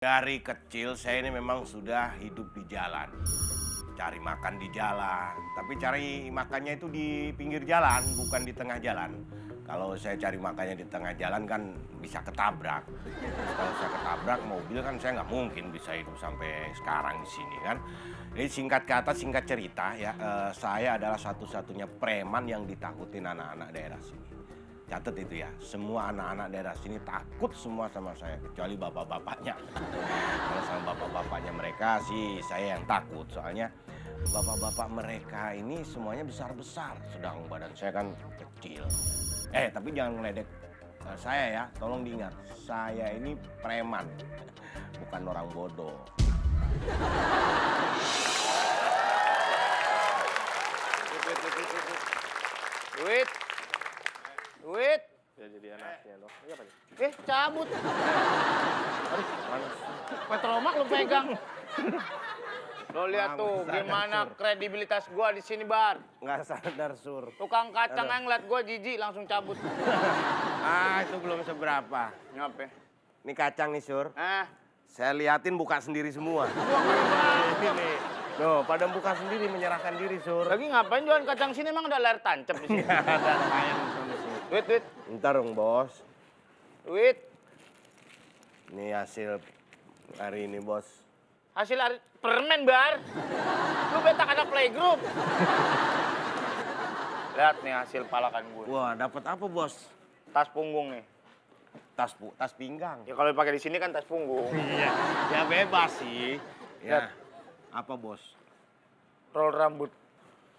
Dari kecil saya ini memang sudah hidup di jalan. Cari makan di jalan, tapi cari makannya itu di pinggir jalan, bukan di tengah jalan. Kalau saya cari makannya di tengah jalan kan bisa ketabrak. Terus kalau saya ketabrak mobil kan saya nggak mungkin bisa hidup sampai sekarang di sini kan. Jadi singkat kata, singkat cerita ya, saya adalah satu-satunya preman yang ditakutin anak-anak daerah sini. Catat itu ya, semua anak-anak daerah sini takut semua sama saya, kecuali bapak-bapaknya. Kalau sama bapak-bapaknya mereka sih saya yang takut, soalnya bapak-bapak mereka ini semuanya besar-besar, sedang badan saya kan kecil. Tapi jangan ngeledek saya ya, tolong diingat, saya ini preman, bukan orang bodoh. Duit. Duit. Ya jadi anaknya loh. Ini apa nih? Cabut. Aduh, panas. Petromak lu pegang. Lo lihat Maaf, tuh sadar, gimana Sur. kredibilitas gua di sini, Bar. Nggak sadar, Sur. Tukang kacang yang ngeliat gua jijik langsung cabut. Itu belum seberapa. Ngapain? Ini kacang nih, Sur. Ah, Saya liatin buka sendiri semua. Ini nih. Tuh, pada buka sendiri, menyerahkan diri, Sur. lagi ngapain jualan kacang sini emang ada layar tancap di sini? Nggak ada ayam di sana, Sur. Duit. Ntar dong, Bos. Duit. Ini hasil hari ini, Bos. Hasil permen, Bar. Lu betak ada playgroup. Lihat nih hasil palakan gue. Wah, dapat apa, Bos? Tas punggung nih. Tas pinggang. Ya kalau dipakai di sini kan tas punggung. Iya, ya bebas sih. Lihat. Ya. Apa, Bos? Roll rambut.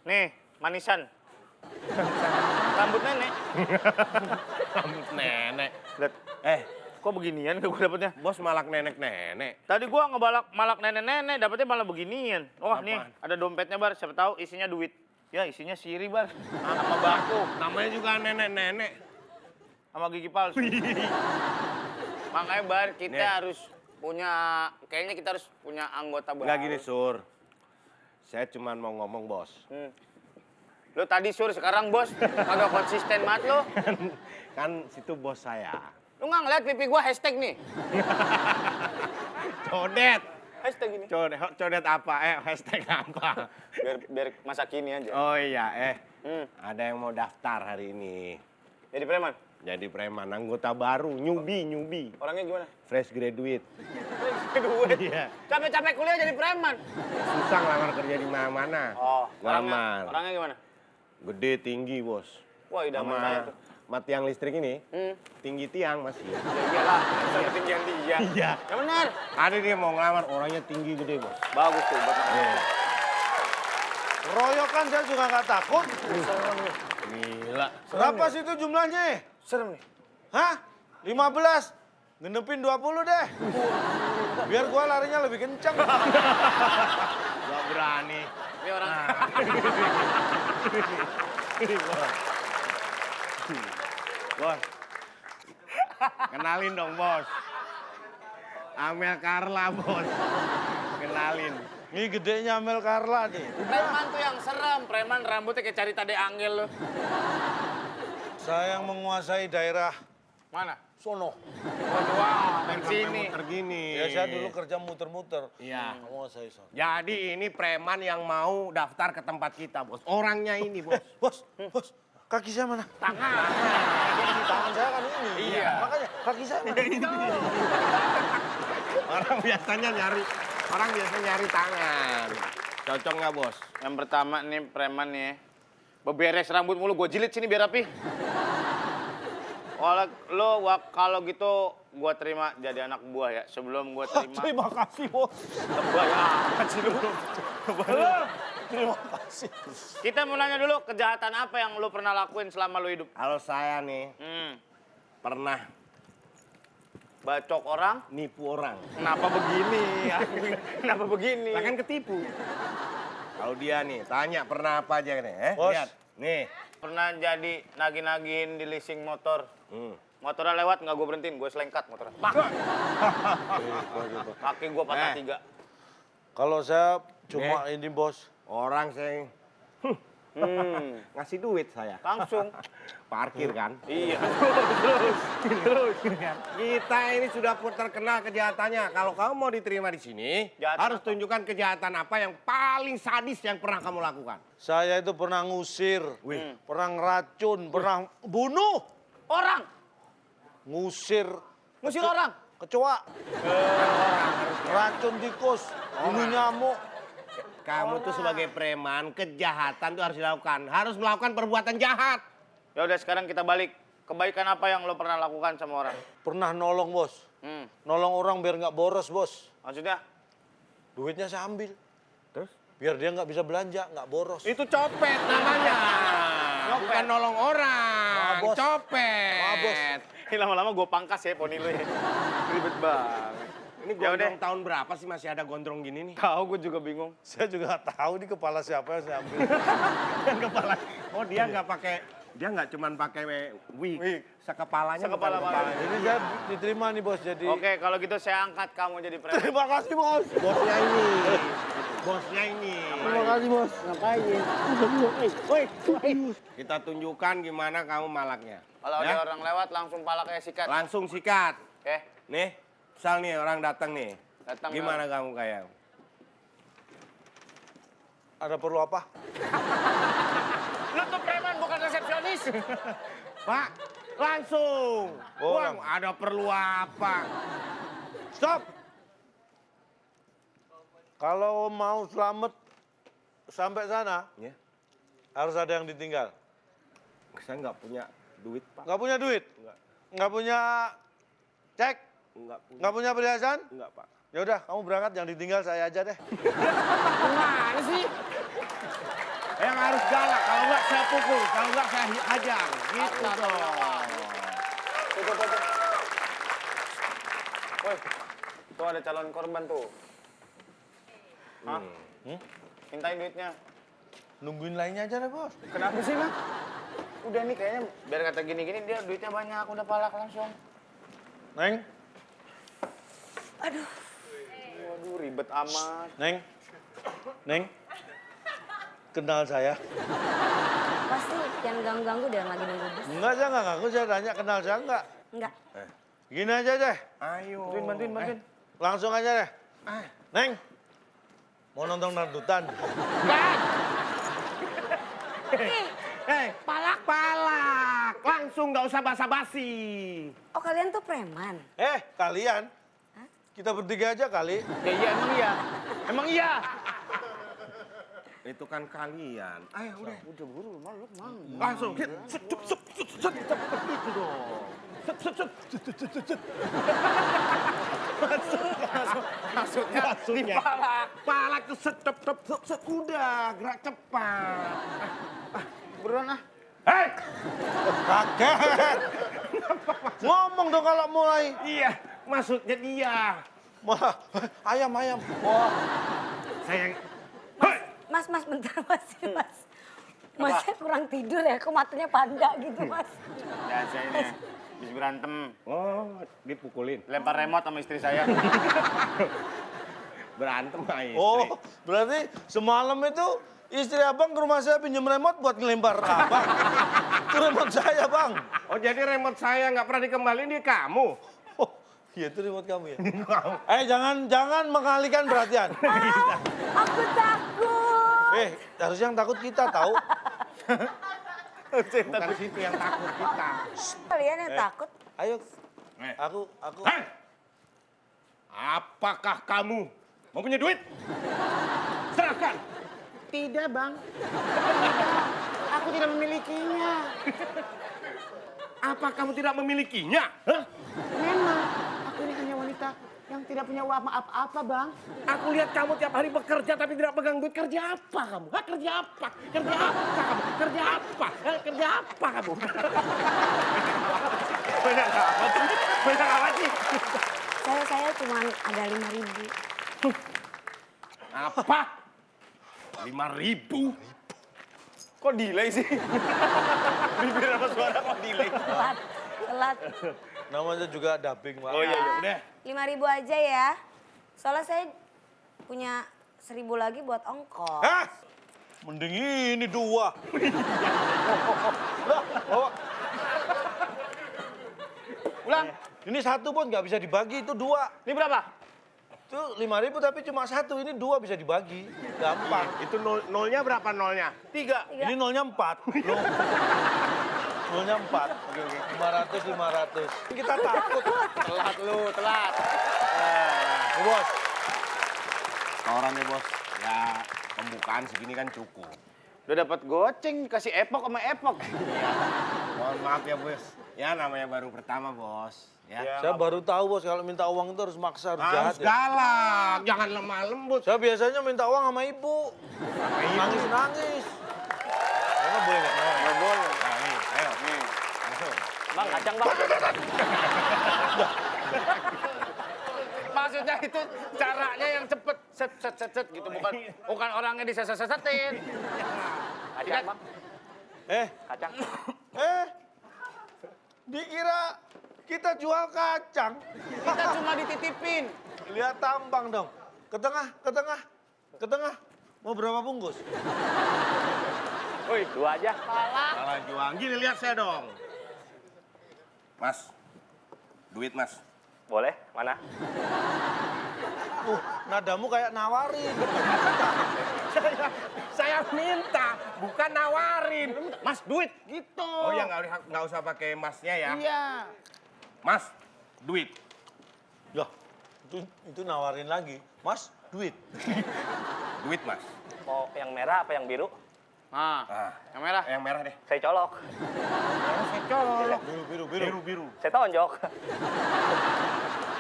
Nih, manisan. Rambut nenek. Rambut nenek. Lihat. Kok beginian gue dapetnya? Bos malak nenek-nenek. Tadi gua malak nenek-nenek, dapetnya malah beginian. Oh, Apaan? nih, ada dompetnya, Bar. Siapa tahu isinya duit. Ya, isinya siri, Bar. Sama bako, Namanya juga nenek-nenek. sama gigi palsu. Makanya, Bar, kita Nih. harus punya, kayaknya kita harus punya anggota baru. Enggak gini, Sur. Saya cuma mau ngomong, Bos. Lo tadi Sur, sekarang bos. Agak konsisten banget lo. Kan situ bos saya. Lu nggak ngeliat pipi gua hashtag nih? Codet. Hashtag ini. Codet apa? Hashtag apa? Biar masa kini aja. Oh iya, ada yang mau daftar hari ini. Jadi preman? Jadi preman, anggota baru, newbie. Orangnya gimana? Fresh graduate. Duit. Iya. Capek-capek kuliah jadi preman. Susah ngelamar kerja di mana-mana. Oh, Ngelamar. orangnya gimana? Gede, tinggi, Bos. Wah, idaman saya tuh. Sama tiang listrik ini, tinggi tiang masih. Ya iyalah, sama ketinggian dia. Iya. Yang benar. Ada dia mau ngelamar, orangnya tinggi gede, Bos. Bagus tuh buat Iya. Royokan saya juga nggak takut. Gila. Berapa sih itu jumlahnya? serem nih. Hah? 15? Genepin 20 deh. Biar gua larinya lebih kencang. Gak berani. Ini orang. Bos. Kenalin dong, Bos. Amel Carla, Bos. Kenalin. Ini gedenya Amel Carla nih. Preman tuh yang serem. Preman rambutnya kayak cari tade angel lo. Saya yang menguasai daerah Mana? sono. Wah, Kan sini. muter gini. Ya saya dulu kerja muter-muter. Iya. Menguasai sono. Jadi ini preman yang mau daftar ke tempat kita, Bos. Orangnya ini, Bos. Bos, kaki saya mana? Tangan. Tangan saya kan ini. Iya. Makanya kaki saya mana? Orang biasanya nyari tangan. Cocok nggak, Bos? Yang pertama nih preman nih. Beberes rambut mulu, gue jilid sini biar rapi. Kalau gitu gue terima jadi anak buah ya. Sebelum gue terima. Terima kasih, Bos. Lebay amat sih lu. Terima kasih. Kita mau nanya dulu, kejahatan apa yang lu pernah lakuin selama lu hidup? Kalau saya nih pernah Bacok orang? nipu orang. Kenapa begini? Kenapa begini? Lah kan ketipu. Kalau dia nih tanya pernah apa aja nih, Bos. Lihat. Nih. Pernah jadi nagih-nagihin di leasing motor. Motornya lewat nggak gue berhentiin, gue selengkat motornya. Pak! Kaki gue patah 3. Kalau saya cuma ini, Bos. Orang saya Ngasih duit saya. Langsung. Parkir kan. Iya. Terus. Kita ini sudah terkenal kejahatannya. Kalau kamu mau diterima di sini, Kejahatan harus apa? tunjukkan kejahatan apa yang paling sadis yang pernah kamu lakukan. Saya itu pernah ngusir, pernah ngeracun, pernah bunuh, Orang. ngusir Orang. kecoa, racun tikus, bunuh nyamuk. Kamu tuh sebagai preman, kejahatan tuh harus dilakukan. Harus melakukan perbuatan jahat. Ya udah sekarang kita balik. Kebaikan apa yang lo pernah lakukan sama orang? Pernah nolong bos, nolong orang biar nggak boros bos. Maksudnya? Duitnya saya ambil, Terus? biar dia nggak bisa belanja, nggak boros. Itu copet namanya. Bukan nolong orang. Maaf, Bos. Copet. Maaf, Bos. Ini lama-lama gue pangkas ya poni lo ya. Ribet banget. Ini Ya udah. gondrong tahun berapa sih masih ada gondrong gini nih? Tahu gue juga bingung. Saya juga nggak tahu di kepala siapa yang saya ambil. Yang kepala. Oh dia nggak pakai, dia nggak cuman pakai wig. Sekepalanya. Sekepala bukan malah. kepala. Ini saya diterima nih bos, jadi. Oke, kalau gitu saya angkat kamu jadi preman. Terima kasih bos. Bosnya ini. Bosnya ini. Terima kasih bos. Kita tunjukkan gimana kamu malaknya. Kalau Ya? ada orang lewat langsung pala kayak sikat. Langsung sikat. Oke. Nih, misal nih orang datang nih. Datang, Gimana kamu kayak? Ada perlu apa? Lu tuh preman bukan resepsionis. Pak, langsung. Oh, Bang, ada perlu apa? Stop. Kalau mau selamat sampai sana, Ya, harus ada yang ditinggal. saya nggak punya duit, Pak. Nggak punya duit? Nggak. Nggak punya cek? Nggak punya. Nggak punya perhiasan? Nggak, Pak. Ya udah, kamu berangkat, yang ditinggal saya aja deh. Gimana sih? Yang harus galak, kalau nggak saya pukul, kalau nggak saya hajar. Gitu dong. Tuh. Woi, tuh ada calon korban tuh. Hah? Mintain duitnya. Nungguin lainnya aja deh bos. Kenapa sih, Bang? Udah nih kayaknya biar kata gini-gini dia duitnya banyak, udah palak langsung. Neng, Waduh, ribet amat. Neng, kenal saya? Pasti jangan ganggu-ganggu dia lagi nunggu bus. Enggak, saya nggak ngaku, saya tanya kenal saya enggak. Enggak. Gini aja deh, Ayo. Bantuin. langsung aja deh. Ah. Neng, mau nonton dangdutan? Palak. Langsung nggak usah basa-basi. Oh kalian tuh preman? Kalian? Kita bertiga aja kali. Ya iya, emang iya. Emang iya. Itu kan kalian. Ayo udah. Udah buru, malu, mang. Langsung. Set. Gitu dong. Set. Maksudnya palak tuh set. Udah, gerak cepat. Buruan ah. Hei! Kaget. Ngomong dong kalau mulai. Iya, maksudnya dia. Wah, ayam. Wah, Saya. Hei! Mas, bentar mas. Masnya kurang tidur ya, kok matanya panda gitu mas. Biasa ini. Habis berantem, Oh, dipukulin. lempar remote sama istri saya. Berantem sama istri. oh, berarti semalam itu istri abang ke rumah saya pinjam remote buat ngelempar abang. Itu remote saya bang. Oh, jadi remote saya nggak pernah dikembaliin di kamu. Oh, iya itu remote kamu ya. Jangan mengalihkan perhatian. Aku takut. Harusnya yang takut kita tahu. Bukan situ yang takut kita. Kalian yang takut? Ayo, Eh. aku. Hei! Apakah kamu mau punya duit? Serahkan. Tidak, Bang. Aku tidak memilikinya. Apa kamu tidak memilikinya? Hah? Memang, aku ini hanya wanita yang tidak punya uang apa-apa, Bang. Aku lihat kamu tiap hari bekerja tapi tidak pegang duit. Kerja apa kamu? Hah, kerja apa? Kerja apa kamu? Kerja apa? Hah, kerja apa kamu? Banyak apa sih? Saya cuma ada 5.000. Apa? 5.000? Kok delay sih? Bibir sama suara kok delay? Telat. Namanya juga dubbing, Pak. Oh iya, Udah. 5.000 aja ya. Soalnya saya punya 1.000 lagi buat ongkos. Hah? Mending ini 2. Lah, bawa. Ulang. Ini 1 bos, nggak bisa dibagi, itu 2. Ini berapa? Itu 5.000 tapi cuma 1, ini 2 bisa dibagi. Gampang. Itu nolnya berapa nolnya? 3. Ini nolnya 4. Loh. Nolnya 4. Oke. 500. Kita takut. Telat lu, telat. Nih, bos. Setorannya bos. Ya pembukaan segini kan cukup. Udah dapat goceng, kasih epok sama epok. Mohon maaf ya bos. Ya namanya baru pertama bos. Ya. Saya baru tahu bos kalau minta uang itu harus maksa, harus jahat Harus ya. galak, jangan lemah lembut. Saya biasanya minta uang sama ibu. Nangis-nangis. Karena boleh nggak? Nggak boleh. Nah, nih, ayo. Nih. Langsung. Bang, kacang bang. Maksudnya itu caranya yang cepet, set gitu, bukan orangnya diseset-sesetin. Kacang bang, kacang. Dikira kita jual kacang. Kita cuma dititipin. Lihat tambang dong. Ke tengah. Mau berapa bungkus? Woi, 2 aja. Salah juang. Gini lihat saya dong. Mas, duit mas. Boleh, mana? Nadamu kayak nawarin. Saya minta, bukan nawarin. Mas, duit gitu. Oh ya nggak usah pakai masnya ya. Iya. Mas, duit. Ya, itu nawarin lagi. Mas, duit. Duit mas. Mau yang merah apa yang biru? Nah, yang merah. Yang merah deh. Saya colok. Saya colok. Biru. Saya tonjok.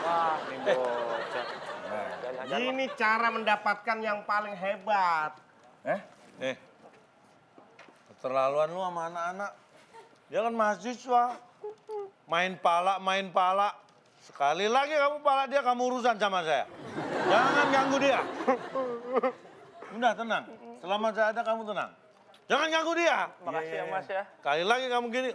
Wah, ini bocah. Nah, gini cara mendapatkan yang paling hebat. Nih, keterlaluan lu sama anak-anak. Dia kan mahasiswa. Main pala. Sekali lagi kamu pala dia, kamu urusan sama saya. Jangan ganggu dia. Udah, tenang. Selama saya ada, kamu tenang. Jangan ganggu dia. Makasih ya Mas ya. Kali lagi kamu gini.